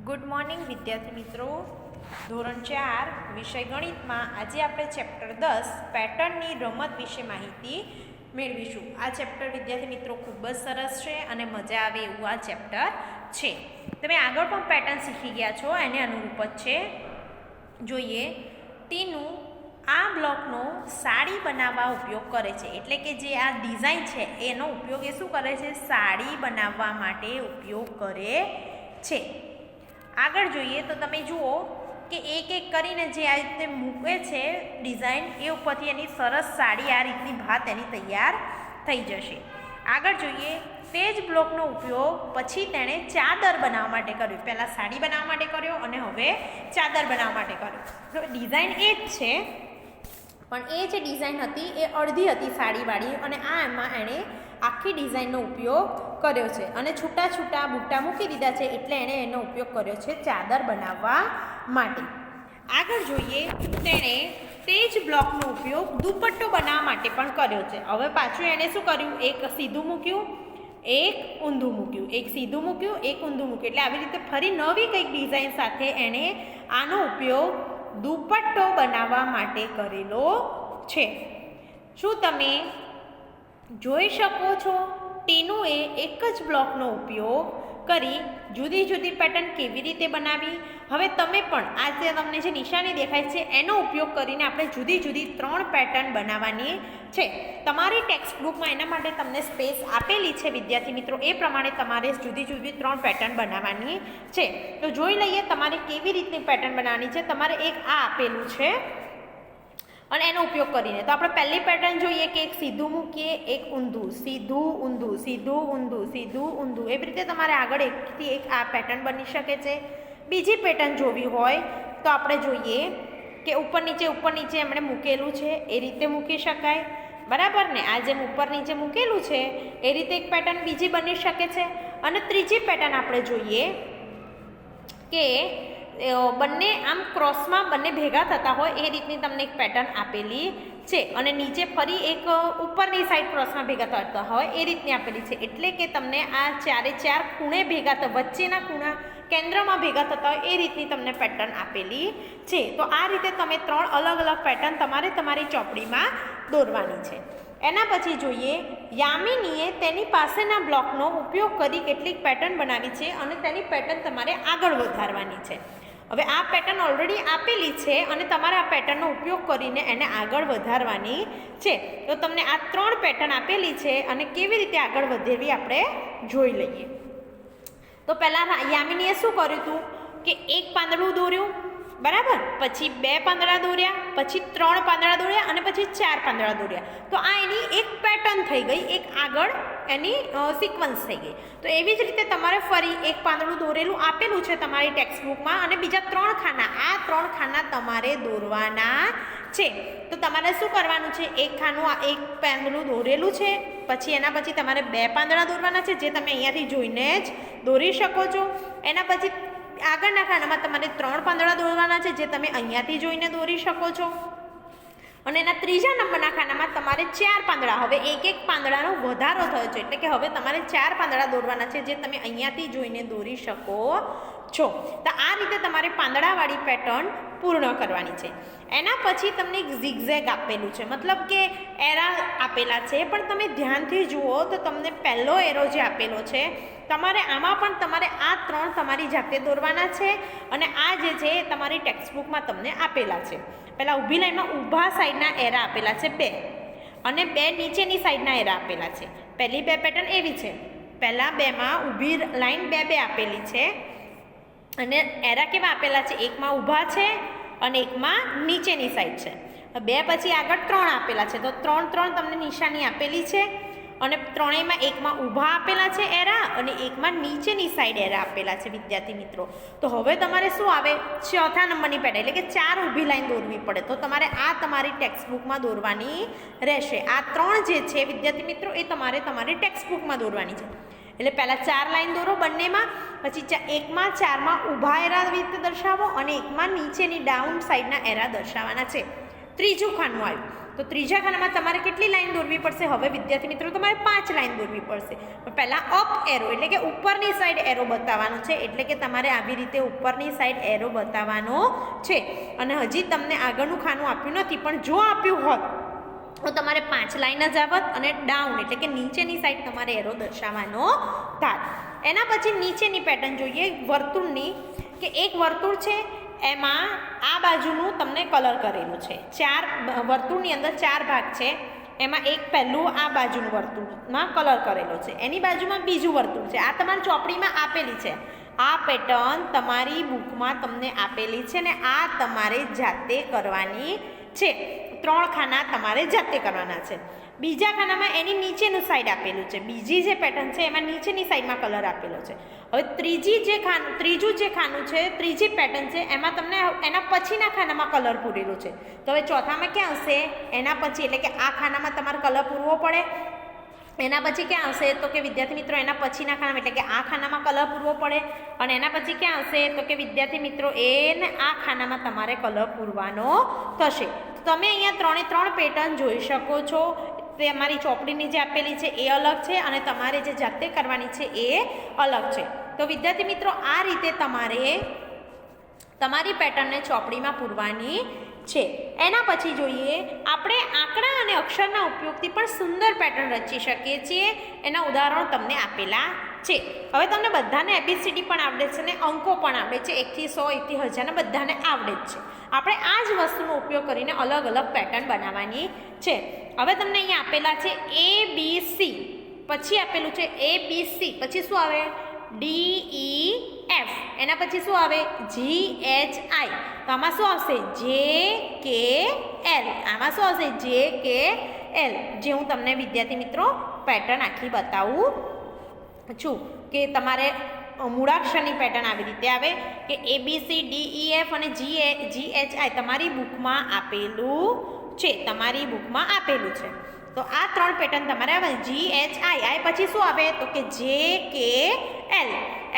Good morning વિદ્યાર્થી મિત્રો. ધોરણ 4 વિષય ગણિતમાં આજે આપણે ચેપ્ટર 10 પેટર્નની રમત વિશે માહિતી મેળવીશું. આ ચેપ્ટર વિદ્યાર્થી મિત્રો ખૂબ જ સરસ છે અને મજા આવે એવું આ ચેપ્ટર છે. તમે આગળ પણ પેટર્ન શીખી ગયા છો, એને અનુરૂપ જ છે. જોઈએ, ટીનું આ બ્લોકનો સાડી બનાવવા ઉપયોગ કરે છે. એટલે કે જે આ ડિઝાઇન છે એનો ઉપયોગ એ શું કરે છે? સાડી બનાવવા માટે ઉપયોગ કરે છે. આગળ જોઈએ તો તમે જુઓ કે એક એક કરીને જે આ રીતે મૂકે છે ડિઝાઇન, એ ઉપરથી એની સરસ સાડી આ રીતની ભાત એની તૈયાર થઈ જશે. આગળ જોઈએ, તે જ બ્લોકનો ઉપયોગ પછી તેણે ચાદર બનાવવા માટે કર્યો. પહેલાં સાડી બનાવવા માટે કર્યો અને હવે ચાદર બનાવવા માટે કર્યો. તો ડિઝાઇન એ જ છે, પણ એ જે ડિઝાઇન હતી એ અડધી હતી સાડીવાળી, અને આ એમાં એણે આખી ડિઝાઇનનો ઉપયોગ કર્યો છે અને છૂટા છૂટા બુટ્ટા મૂકી દીધા છે, એટલે એણે એનો ઉપયોગ કર્યો છે ચાદર બનાવવા માટે. આગળ જોઈએ, તેણે તે જ બ્લોકનો ઉપયોગ દુપટ્ટો બનાવવા માટે પણ કર્યો છે. હવે પાછું એણે શું કર્યું? એક સીધું મૂક્યું, એક ઊંધું મૂક્યું, એક સીધું મૂક્યું, એક ઊંધું મૂક્યું. એટલે આવી રીતે ફરી નવી કંઈક ડિઝાઇન સાથે એણે આનો ઉપયોગ દુપટ્ટો બનાવવા માટે કરેલો છે. શું તમે જોઈ શકો છો? ટીનુએ એક જ બ્લોકનો ઉપયોગ કરી જુદી જુદી પેટર્ન કેવી રીતે બનાવી. હવે તમે પણ આ જે તમને જે નિશાની દેખાય છે એનો ઉપયોગ કરીને આપણે જુદી જુદી 3 પેટર્ન બનાવવાની છે. તમારી ટેક્સ્ટ બુકમાં એના માટે તમને સ્પેસ આપેલી છે વિદ્યાર્થી મિત્રો, એ પ્રમાણે તમારે જુદી જુદી 3 પેટર્ન બનાવવાની છે. તો જોઈ લઈએ તમારે કેવી રીતની પેટર્ન બનાવવાની છે. તમારે એક આ આપેલું છે અને એનો ઉપયોગ કરીને તો આપણે પહેલી પેટર્ન જોઈએ કે એક સીધું મૂકીએ, એક ઊંધું, સીધું ઊંધું, સીધું ઊંધું, સીધું ઊંધું. એવી રીતે તમારે આગળ એકથી એક આ પેટર્ન બની શકે છે. બીજી પેટર્ન જોવી હોય તો આપણે જોઈએ કે ઉપર નીચે એમણે મૂકેલું છે એ રીતે મૂકી શકાય, બરાબર ને? આ જેમ ઉપર નીચે મૂકેલું છે એ રીતે એક પેટર્ન બીજી બની શકે છે. અને ત્રીજી પેટર્ન આપણે જોઈએ કે બંને આમ ક્રોસમાં બંને ભેગા થતા હોય એ રીતની તમને એક પેટર્ન આપેલી છે, અને નીચે ફરી એક ઉપરની સાઈડ ક્રોસમાં ભેગા થતા હોય એ રીતની આપેલી છે. એટલે કે તમને આ ચારે ચાર ખૂણે ભેગા વચ્ચેના ખૂણા કેન્દ્રમાં ભેગા થતા હોય એ રીતની તમને પેટર્ન આપેલી છે. તો આ રીતે તમે 3 અલગ અલગ પેટર્ન તમારે તમારી ચોપડીમાં દોરવાની છે. એના પછી જોઈએ, યામિનીએ તેની પાસેના બ્લોકનો ઉપયોગ કરી કેટલીક પેટર્ન બનાવી છે અને તેની પેટર્ન તમારે આગળ વધારવાની છે. હવે આ પેટર્ન ઓલરેડી આપેલી છે અને તમારે આ પેટર્નનો ઉપયોગ કરીને એને આગળ વધારવાની છે. તો તમને આ 3 પેટર્ન આપેલી છે અને કેવી રીતે આગળ વધેરવી આપણે જોઈ લઈએ. તો પહેલાં યામિનીએ શું કર્યું હતું કે એક પાંદડું દોર્યું, બરાબર, પછી 2 પાંદડા દોર્યા, પછી 3 પાંદડા દોર્યા અને પછી 4 પાંદડા દોર્યા. તો આ એની એક પેટર્ન થઈ ગઈ, એક આગળ એની સિક્વન્સ થઈ ગઈ. તો એવી જ રીતે તમારે ફરી એક પાંદડું દોરેલું આપેલું છે તમારી ટેક્સ્ટ બુકમાં અને બીજા 3 ખાના, આ 3 ખાના તમારે દોરવાના છે. તો તમારે શું કરવાનું છે? એક ખાનું આ એક પાંદડું દોરેલું છે, પછી એના પછી તમારે 2 પાંદડા દોરવાના છે જે તમે અહીંયાથી જોઈને જ દોરી શકો છો. એના પછી આગળના ખાનામાં તમારે 3 પાંદડા દોરવાના છે જે તમે અહીંયાથી જોઈને દોરી શકો છો. અને એના ત્રીજા નંબરના ખાનામાં તમારે 4 પાંદડા, હવે એક પાંદડાનો વધારો થયો છે એટલે કે હવે તમારે 4 પાંદડા દોરવાના છે જે તમે અહીંયાથી જોઈને દોરી શકો છો. તો આ રીતે તમારે પાંદડાવાળી પેટર્ન પૂર્ણ કરવાની છે. એના પછી તમને એક ઝિગઝેગ આપેલું છે, મતલબ કે એરા આપેલા છે, પણ તમે ધ્યાનથી જુઓ તો તમને પહેલો એરો જે આપેલો છે તમારે આમાં પણ તમારે આ 3 તમારી જાતે દોરવાના છે અને આ જે છે એ તમારી ટેક્સ્ટ બુકમાં તમને આપેલા છે. પહેલાં ઊભી લાઈનમાં ઊભા સાઈડના એરા આપેલા છે 2 અને 2 નીચેની સાઈડના એરા આપેલા છે. પહેલી 2 પેટર્ન એવી છે, પહેલાં 2માં ઊભી લાઈન 2 આપેલી છે અને એરા કેવા આપેલા છે? એકમાં ઊભા છે અને એકમાં નીચેની સાઈડ છે. 2 પછી આગળ 3 આપેલા છે, તો 3 તમને નિશાની આપેલી છે અને ત્રણેયમાં એકમાં ઊભા આપેલા છે એરા અને એકમાં નીચેની સાઈડ એરા આપેલા છે વિદ્યાર્થી મિત્રો. તો હવે તમારે શું આવે? ચોથા નંબરની પેટર્ન, એટલે કે 4 ઊભી લાઈન દોરવી પડે. તો તમારે આ તમારી ટેક્સ્ટ બુકમાં દોરવાની રહેશે. આ 3 જે છે વિદ્યાર્થી મિત્રો એ તમારે તમારી ટેક્સ્ટ બુકમાં દોરવાની છે. એટલે પહેલાં 4 લાઈન દોરો બંનેમાં, પછી એકમાં 4માં ઊભા એરા રીતે દર્શાવો અને એકમાં નીચેની ડાઉન સાઈડના એરા દર્શાવવાના છે. ત્રીજું ખાનું આવ્યું, તો ત્રીજા ખાનામાં તમારે કેટલી લાઈન દોરવી પડશે? હવે વિદ્યાર્થી મિત્રો તમારે 5 લાઈન દોરવી પડશે. પણ પહેલાં અપ એરો એટલે કે ઉપરની સાઈડ એરો બતાવવાનો છે, એટલે કે તમારે આવી રીતે ઉપરની સાઈડ એરો બતાવવાનો છે. અને હજી તમને આગળનું ખાનું આપ્યું નથી, પણ જો આપ્યું હોત તો તમારે 5 લાઈન જ આવત અને ડાઉન એટલે કે નીચેની સાઈડ તમારે એરો દર્શાવવાનો થાત. એના પછી નીચેની પેટર્ન જોઈએ વર્તુળની, કે એક વર્તુળ છે એમાં આ બાજુનું તમને કલર કરેલું છે. વર્તુળની અંદર 4 ભાગ છે, એમાં એક પહેલું આ બાજુનું વર્તુળમાં કલર કરેલો છે, એની બાજુમાં બીજું વર્તુળ છે. આ તમારી ચોપડીમાં આપેલી છે. આ પેટર્ન તમારી બુકમાં તમને આપેલી છે ને આ તમારે જાતે કરવાની છે. 3 ખાના તમારે જાતે કરવાના છે. બીજા ખાનામાં એની નીચેનું સાઈડ આપેલું છે. બીજી જે પેટર્ન છે એમાં નીચેની સાઈડમાં કલર આપેલો છે. હવે ત્રીજું જે ખાનું છે, ત્રીજી પેટર્ન છે, એમાં તમને એના પછીના ખાનામાં કલર પૂરેલો છે. તો હવે ચોથામાં ક્યાં આવશે? એના પછી એટલે કે આ ખાનામાં તમારે કલર પૂરવો પડે. એના પછી ક્યાં આવશે? તો કે વિદ્યાર્થી મિત્રો એના પછીના ખાનામાં એટલે કે આ ખાનામાં કલર પૂરવો પડે. અને એના પછી ક્યાં આવશે? તો કે વિદ્યાર્થી મિત્રો એને આ ખાનામાં તમારે કલર પૂરવાનો થશે. તમે અહીંયા 3 પેટર્ન જોઈ શકો છો. તે અમારી ચોપડીની જે આપેલી છે એ અલગ છે અને તમારે જે જાતે કરવાની છે એ અલગ છે. તો વિદ્યાર્થી મિત્રો આ રીતે તમારે તમારી પેટર્નને ચોપડીમાં પૂરવાની છે. એના પછી જોઈએ આપણે આંકડા અને અક્ષરના ઉપયોગથી પણ સુંદર પેટર્ન રચી શકીએ છીએ. એના ઉદાહરણો તમને આપેલા છે. હવે તમને બધાને ABCD પણ આવડે છે અને અંકો પણ આવડે છે. 1 થી 100 1 થી 1000 બધાને આવડે જ છે. આપણે આ જ વસ્તુનો ઉપયોગ કરીને અલગ અલગ પેટર્ન બનાવવાની છે. હવે તમને અહીંયા આપેલા છે ABC, પછી આપેલું છે ABC, પછી શું આવે? DEF, એના પછી શું આવે? GHI. તો આમાં શું આવશે? JKL. આમાં શું આવશે? JKL. જે હું તમને વિદ્યાર્થી મિત્રો પેટર્ન આખી બતાવું છું કે તમારે મૂળાક્ષરની પેટર્ન આવી રીતે આવે કે ABCDEF અને GHI તમારી બુકમાં આપેલું છે. તો આ 3 પેટર્ન તમારે આવે. GHI પછી શું આવે? તો કે JKL.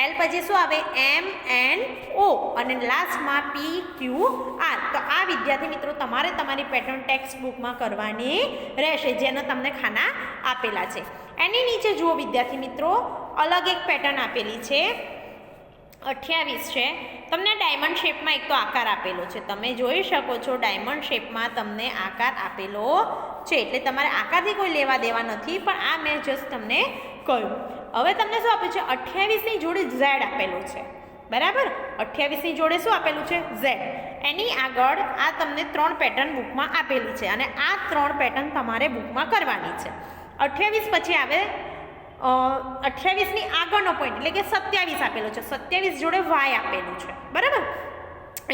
L પછી શું આવે? MNO અને લાસ્ટમાં PQR. તો આ વિદ્યાર્થી મિત્રો તમારે તમારી પેટર્ન ટેક્સ્ટ બુકમાં કરવાની રહેશે, જેનો તમને ખાના આપેલા છે. એની નીચે જુઓ વિદ્યાર્થી મિત્રો અલગ એક પેટર્ન આપેલી છે 28 છે. તમને ડાયમંડ શેપમાં એક તો આકાર આપેલો છે. તમે જોઈ શકો છો ડાયમંડ શેપમાં તમને આકાર આપેલો છે. એટલે તમારે આકારથી કોઈ લેવા દેવા નથી, પણ આ મેં જસ્ટ તમને કહ્યું. હવે તમને શું આપ્યું છે? 28ની જોડે Z આપેલું છે. બરાબર? 28ની જોડે શું આપેલું છે? Z. એની આગળ આ તમને 3 પેટર્ન બુકમાં આપેલી છે અને આ 3 પેટર્ન તમારે બુકમાં કરવાની છે. 28 પછી આવે 28ની આગળનો પોઈન્ટ એટલે કે 27 આપેલો છે. 27 જોડે Y આપેલું છે. બરાબર?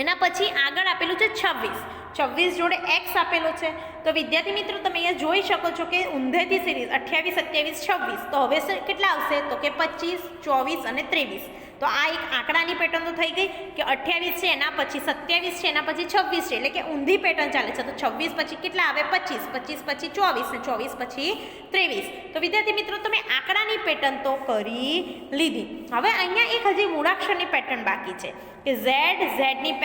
એના પછી આગળ આપેલું છે 26 જોડે X આપેલો છે. તો વિદ્યાર્થી મિત્રો તમે અહીંયા જોઈ શકો છો કે ઊંધેથી સિરીઝ 28 27 26. તો હવે કેટલા આવશે? તો કે 25 24 અને 23. તો આ એક આંકડાની પેટર્ન તો થઈ ગઈ કે 28 છે, એના પછી 27 છે, એના પછી 26 છે, એટલે કે ઊંધી પેટર્ન ચાલે છે. તો 26 પછી કેટલા આવે? 25 પછી 24 ને 24 પછી 23. તો વિદ્યાર્થી મિત્રો તમે આંકડાની પેટર્ન તો કરી લીધી. હવે અહીંયા એક હજી મૂળાક્ષરની પેટર્ન બાકી છે કે ઝેડની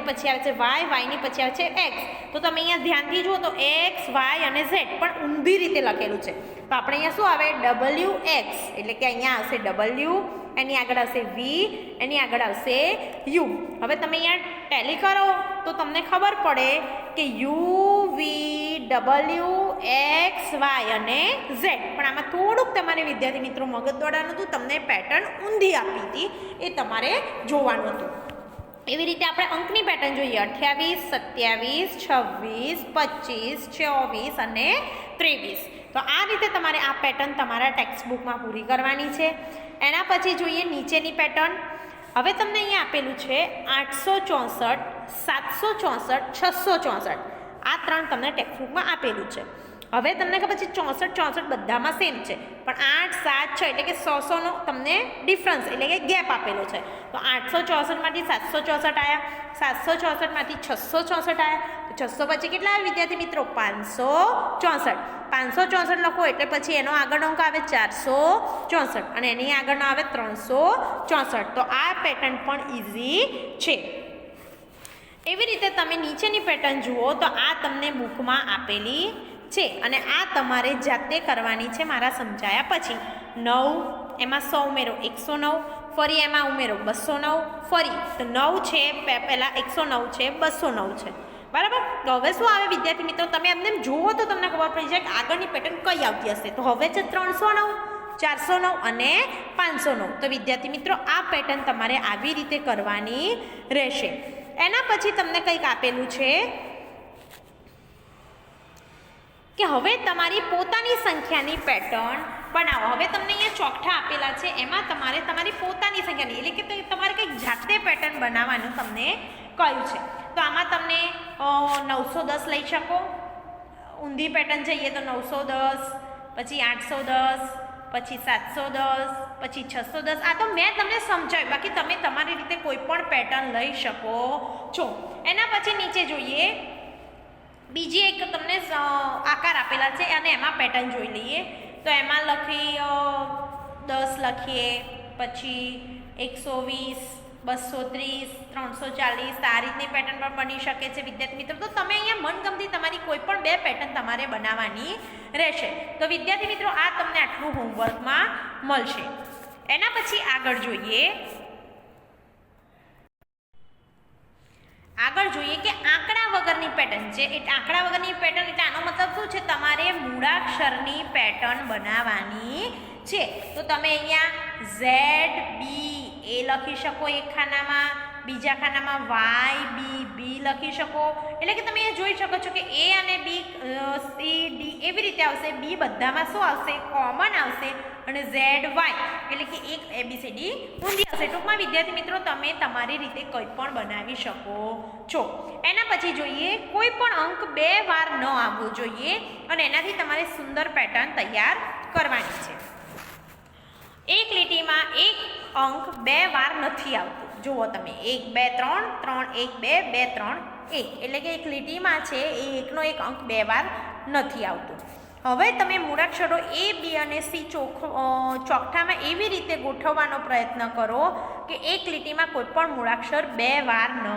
પછી આવે છે વાયની પછી આવે છે એક્સ. તો તમે અહીંયા ધ્યાનથી જુઓ તો એક્સ વાય અને ઝેડ પણ ઊંધી રીતે લખેલું છે. તો આપણે અહીંયા શું આવે? WX એટલે કે અહીંયા આવશે W, એની આગળ આવશે V, એની આગળ આવશે U. હવે તમે અહીંયા ટેલી કરો તો તમને ખબર પડે કે UV WX Y અને Z. પણ આમાં થોડુંક તમારે વિદ્યાર્થી મિત્રો મગજ દોડાનું હતું, તમને પેટર્ન ઊંધી આપી હતી, એ તમારે જોવાનું હતું. એવી રીતે આપણે અંકની પેટર્ન જોઈએ 28 27 26 25 24 અને 23. તો આ રીતે તમારે આ પેટર્ન તમારા ટેક્સ્ટ બુકમાં પૂરી કરવાની છે. એના પછી જોઈએ નીચેની પેટર્ન. હવે તમને અહીંયા આપેલું છે 864 764 664. આ 3 તમને ટેક્સ્ટ બુકમાં આપેલું છે. હવે તમને ખબર છે 64 બધામાં સેમ છે, પણ 8 7 6 એટલે કે 100નો તમને ડિફરન્સ એટલે કે ગેપ આપેલો છે. તો 864માંથી 764 આવ્યા, 764માંથી 664 આવ્યા. તો 600 પછી કેટલા આવે વિદ્યાર્થી મિત્રો? 564. 564 લખો એટલે પછી એનો આગળનો અંક આવે 464 અને એની આગળનો આવે 364. તો આ પેટર્ન પણ ઇઝી છે. એવી રીતે તમે નીચેની પેટર્ન જુઓ તો આ તમને બુકમાં આપેલી છે અને આ તમારે જાતે કરવાની છે મારા સમજાયા પછી. 9 એમાં 100 ઉમેરો 109, ફરી એમાં ઉમેરો 209, ફરી તો 9 છે પહેલાં 109 છે 209 છે, બરાબર. તો હવે શું આવે વિદ્યાર્થી મિત્રો, તમે એમને જુઓ તો તમને ખબર પડી જાય કે આગળની પેટર્ન કઈ આવતી હશે. તો હવે છે 309, 409 અને 509. તો વિદ્યાર્થી મિત્રો આ પેટર્ન તમારે આવી રીતે કરવાની રહેશે. એના પછી તમને કંઈક આપેલું છે કે હવે તમારી પોતાની સંખ્યાની પેટર્ન બનાવો. હવે તમને અહીંયા ચોકઠા આપેલા છે, એમાં તમારે તમારી પોતાની સંખ્યાની એટલે કે તમારે કંઈક જાતે પેટર્ન બનાવવાનું તમને કહ્યું છે. તો આમાં તમને 910 લઈ શકો, ઊંધી પેટર્ન જઈએ તો 910, પછી 810, પછી 710, પછી 610. આ તો મેં તમને સમજાવ્યું, બાકી તમે તમારી રીતે કોઈ પણ પેટર્ન લઈ શકો છો. એના પછી નીચે જોઈએ બીજી એક તમને આકાર આપેલા છે અને એમાં પેટર્ન જોઈ લઈએ. તો એમાં લખી 10 લખીએ, પછી 120, 230, 340. આ રીતની પેટર્ન પણ બની શકે છે વિદ્યાર્થી મિત્રો. તો તમે અહીંયા મનગમતી તમારી કોઈ પણ બે પેટર્ન તમારે બનાવવાની રહેશે. તો વિદ્યાર્થી મિત્રો આ તમને આટલું હોમવર્કમાં મળશે. એના પછી આગળ જોઈએ કે આંકડા વગરની પેટર્ન છે. એટલે આંકડા વગરની પેટર્ન એટલે આનો મતલબ શું છે, તમારે મૂળાક્ષરની પેટર્ન બનાવવાની છે. તો તમે અહીંયા Z B A લખી શકો એક ખાનામાં, બીજા ખાનામાં Y B B લખી શકો. એટલે કે તમે અહીંયા જોઈ શકો છો કે A અને B C D એવી રીતે આવશે. B બધામાં શું આવશે, કોમન આવશે અને Z Y એટલે કે એક ABCD ઊંધી આવશે. ટૂંકમાં વિદ્યાર્થી મિત્રો તમે તમારી રીતે કંઈ પણ બનાવી શકો છો. એના પછી જોઈએ કોઈ પણ અંક 2 વાર ન આવવો જોઈએ અને એનાથી તમારે સુંદર પેટર્ન તૈયાર કરવાની છે. એક લીટીમાં એક અંક 2 વાર નથી આવતો. જુઓ તમે 1 2 3 3 1 2 2 3 1 એટલે કે એક લીટીમાં છે એ એકનો એક અંક 2 વાર નથી આવતો. હવે તમે મૂળાક્ષરો A B અને C ચોકઠામાં એવી રીતે ગોઠવવાનો પ્રયત્ન કરો કે એક લીટીમાં કોઈ પણ મૂળાક્ષર 2 વાર ન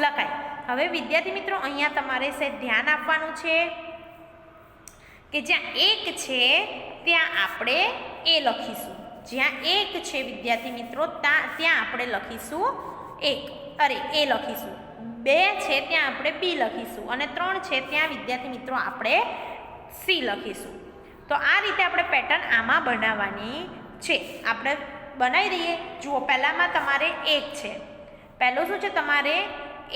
લખાય. હવે વિદ્યાર્થી મિત્રો અહીંયા તમારે ધ્યાન આપવાનું છે કે જ્યાં 1 છે ત્યાં આપણે A લખીશું. જ્યાં 1 છે વિદ્યાર્થી મિત્રો ત્યાં આપણે લખીશું 1 અરે A લખીશું. 2 છે ત્યાં આપણે B લખીશું અને 3 છે ત્યાં વિદ્યાર્થી મિત્રો આપણે C લખીશું. તો આ રીતે આપણે પેટર્ન આમાં બનાવવાની છે. આપણે બનાવી દઈએ. જુઓ પહેલામાં તમારે 1 છે, પહેલું શું છે તમારે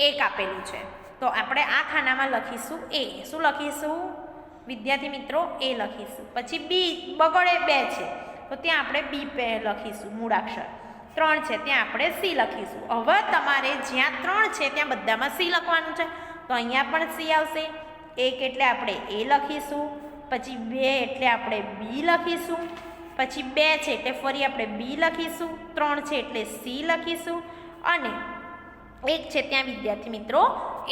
1 આપેલું છે. તો આપણે આ ખાનામાં લખીશું A. શું લખીશું વિદ્યાર્થી મિત્રો? A લખીશું. પછી B બગડે 2 છે તો ત્યાં આપણે B લખીશું મૂળાક્ષર. 3 છે ત્યાં આપણે C લખીશું. હવે તમારે જ્યાં 3 છે ત્યાં બધામાં C લખવાનું છે. તો અહીંયા પણ C આવશે. 1 એટલે આપણે A લખીશું, પછી 2 એટલે આપણે B લખીશું, પછી 2 છે એટલે ફરી આપણે B લખીશું, 3 છે એટલે C લખીશું અને 1 છે ત્યાં વિદ્યાર્થી મિત્રો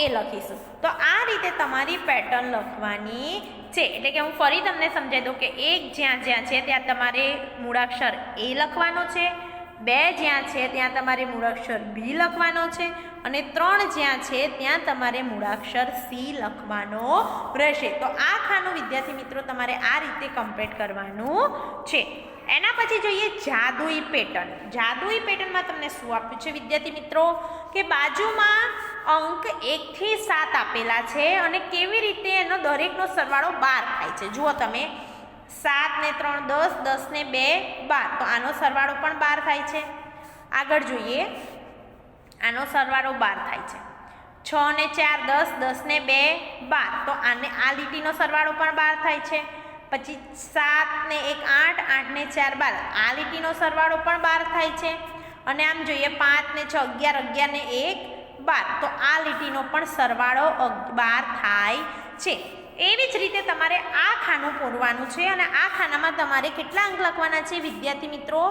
A લખીશું. તો આ રીતે તમારી પેટર્ન લખવાની છે. એટલે કે હું ફરી તમને સમજાવી દઉં કે 1 જ્યાં જ્યાં છે ત્યાં તમારે મૂળાક્ષર A લખવાનો છે, 2 જ્યાં છે ત્યાં તમારે મૂળાક્ષર B લખવાનો છે અને 3 જ્યાં છે ત્યાં તમારે મૂળાક્ષર C લખવાનો રહેશે. તો આ ખાનું વિદ્યાર્થી મિત્રો તમારે આ રીતે કમ્પ્લીટ કરવાનું છે. એના પછી જોઈએ જાદુઈ પેટર્ન. જાદુઈ પેટર્નમાં તમને શું આપ્યું છે વિદ્યાર્થી મિત્રો કે બાજુમાં અંક 1 થી 7 આપેલા છે અને કેવી રીતે એનો દરેકનો સરવાળો 12 થાય છે. જુઓ તમે 7 ને 3 10, 10 ને 2 12. તો આનો સરવાળો પણ 12 થાય છે. આગળ જોઈએ આનો સરવાળો 12 થાય છે. 6 ને 4 10, 10 ને 2 12. તો આ લીટીનો સરવાળો પણ 12 થાય છે. પછી 7 ને 1 8, 8 ને 4 12. આ લીટીનો સરવાળો પણ 12 થાય છે. અને આમ જોઈએ 5 ને 6 11, 11 ને 1 12. તો આ લીટીનો પણ સરવાળો 12 થાય છે. એવી જ રીતે તમારે આ ખાનું પૂરવાનું છે અને આ ખાનામાં તમારે કેટલા અંક લખવાના છે વિદ્યાર્થી મિત્રો?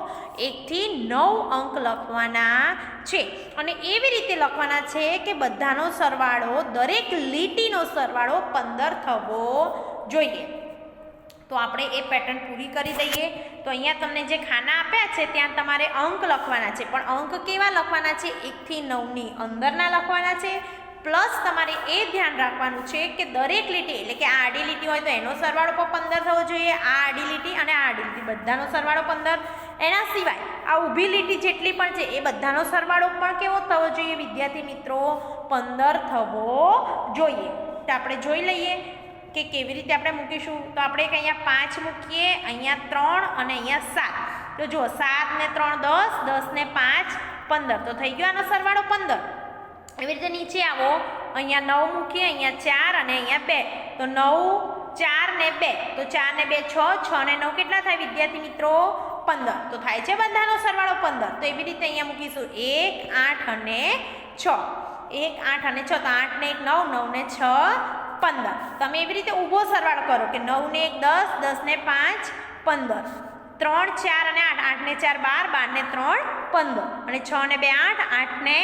1 થી 9 અંક લખવાના છે. અને એવી રીતે લખવાના છે કે બધાનો સરવાળો, દરેક લીટીનો સરવાળો 15 થવો જોઈએ. તો આપણે એ પેટર્ન પૂરી કરી દઈએ. તો અહીંયા તમને જે ખાના આપ્યા છે ત્યાં તમારે અંક લખવાના છે, પણ અંક કેવા લખવાના છે? 1 થી 9ની અંદરના લખવાના છે, પ્લસ તમારે એ ધ્યાન રાખવાનું છે કે દરેક લીટી એટલે કે આ આડી લીટી હોય તો એનો સરવાળો પણ 15 થવો જોઈએ, આ આડી લીટી અને આ આડી લીટી બધાનો સરવાળો 15, એના સિવાય આ ઊભી લીટી જેટલી પણ છે એ બધાનો સરવાળો પણ કેવો થવો જોઈએ વિદ્યાર્થી મિત્રો? 15 થવો જોઈએ. તો આપણે જોઈ લઈએ કે કેવી રીતે આપણે મૂકીશું. તો આપણે અહીંયા 5 મૂકીએ, અહીંયા 3 અને અહીંયા 7. તો જુઓ 7 ને 3 10, 10 ને 5 15, તો થઈ ગયો આનો સરવાળો 15. એવી રીતે નીચે આવો, અહીંયા 9 મૂકીએ, અહીંયા 4 અને અહીંયા 2. તો 9 4 ને 2, તો 4 ને 2 6, 6 ને 9 કેટલા થાય વિદ્યાર્થી મિત્રો? 15. તો થાય છે બધાનો સરવાળો 15. તો એવી રીતે અહીંયા મૂકીશું 1 8 અને 6, 1 8 અને 6. તો 8 ને 1 9, 9 ને 6 15. તમે એવી રીતે ઊભો સરવાળો કરો કે 9 ને 1 10, 10 ને 5 15, 3 4 અને 8, 8 ને 4 12, 12 ને 3 15, અને 6 ને 2 8, 8 ને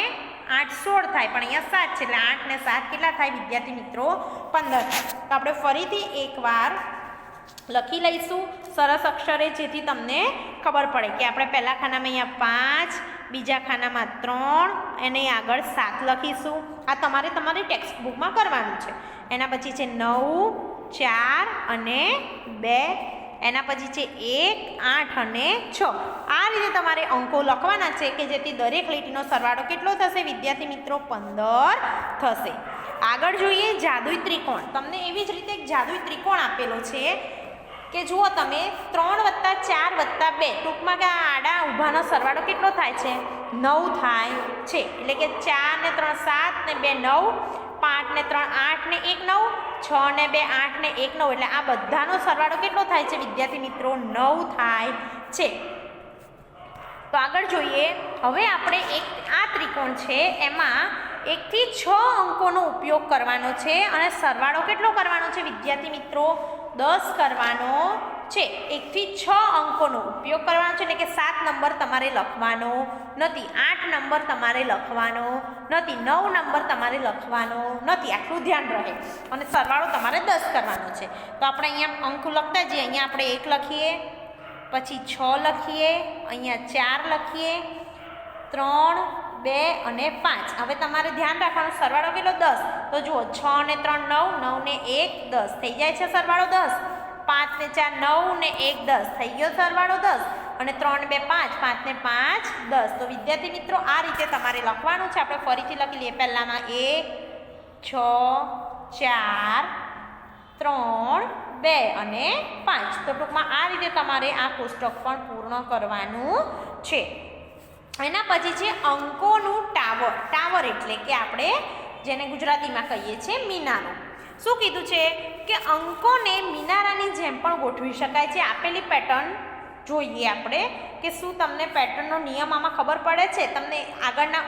8 16 થાય, પણ અહીંયા 7 છે એટલે 8 ને 7 કેટલા થાય વિદ્યાર્થી મિત્રો? 15 થાય. તો આપણે ફરીથી એકવાર લખી લઈશું સરસ અક્ષરે, જેથી તમને ખબર પડે કે આપણે પહેલા ખાનામાં અહીંયા 5, બીજા ખાનામાં 3 અને આગળ 7 લખીશું. આ તમારે તમારી ટેક્સ્ટ બુકમાં કરવાનું છે. એના પછી છે 9 4 અને 2, એના પછી છે 1 8 અને 6. આ રીતે તમારે અંકો લખવાના છે કે જેથી દરેક લીટીનો સરવાળો કેટલો થશે વિદ્યાર્થી મિત્રો? 15 થશે. આગળ જોઈએ જાદુઈ ત્રિકોણ. તમને એવી જ રીતે એક જાદુઈ ત્રિકોણ આપેલો છે કે જુઓ તમે 3 + 4 + 2, ટૂંકમાં કે આડા ઊભાનો સરવાળો કેટલો થાય છે? 9 થાય છે. એટલે કે 4 ને 3 7 ને 2 9, 5 ને 3 8 ને 1 9, 6 ને 2 8 ને 1 9, એટલે આ બધાનો સરવાળો કેટલો થાય છે વિદ્યાર્થી મિત્રો? 9 થાય છે. તો આગળ જોઈએ. હવે આપણે એક આ ત્રિકોણ છે એમાં 1 થી 6 અંકોનો ઉપયોગ કરવાનો છે અને સરવાળો કેટલો કરવાનો છે વિદ્યાર્થી મિત્રો? 10 કરવાનો છે. 1 થી 6 અંકોનો ઉપયોગ કરવાનો છે, એટલે કે 7 નંબર તમારે લખવાનો નથી, 8 નંબર તમારે લખવાનો નથી, 9 નંબર તમારે લખવાનો નથી. આટલું ધ્યાન રહે. અને સરવાળો તમારે 10 કરવાનો છે. તો આપણે અહીંયા અંકો લખતા જઈએ. અહીંયા આપણે 1 લખીએ, પછી 6 લખીએ, અહીંયા 4 લખીએ, 3 2 અને 5. હવે તમારે ધ્યાન રાખવાનું સરવાળો કેટલો? 10. તો જુઓ 6 ને 3 9, 9 ને 1 10 થઈ જાય છે સરવાળો 10. 5 ને 4 9 ને 1 10 થઈ ગયો સરવાળો 10. અને 3 ને 2 5, 5 ને 5 10. તો વિદ્યાર્થી મિત્રો આ રીતે તમારે લખવાનું છે. આપણે ફરીથી લખી લઈએ. પહેલામાં 1 6 4 3 2 અને 5. તો ટૂંકમાં આ રીતે તમારે આ કોષ્ટક પણ પૂર્ણ કરવાનું છે. એના પછી છે અંકોનું ટાવર. ટાવર એટલે કે આપણે જેને ગુજરાતીમાં કહીએ છીએ મિનારો. શું કીધું છે કે અંકોને મિનારાની જેમ પણ ગોઠવી શકાય છે. આપેલી પેટર્ન જોઈએ આપણે કે શું તમને પેટર્નનો નિયમ આમાં ખબર પડે છે? તમને આગળના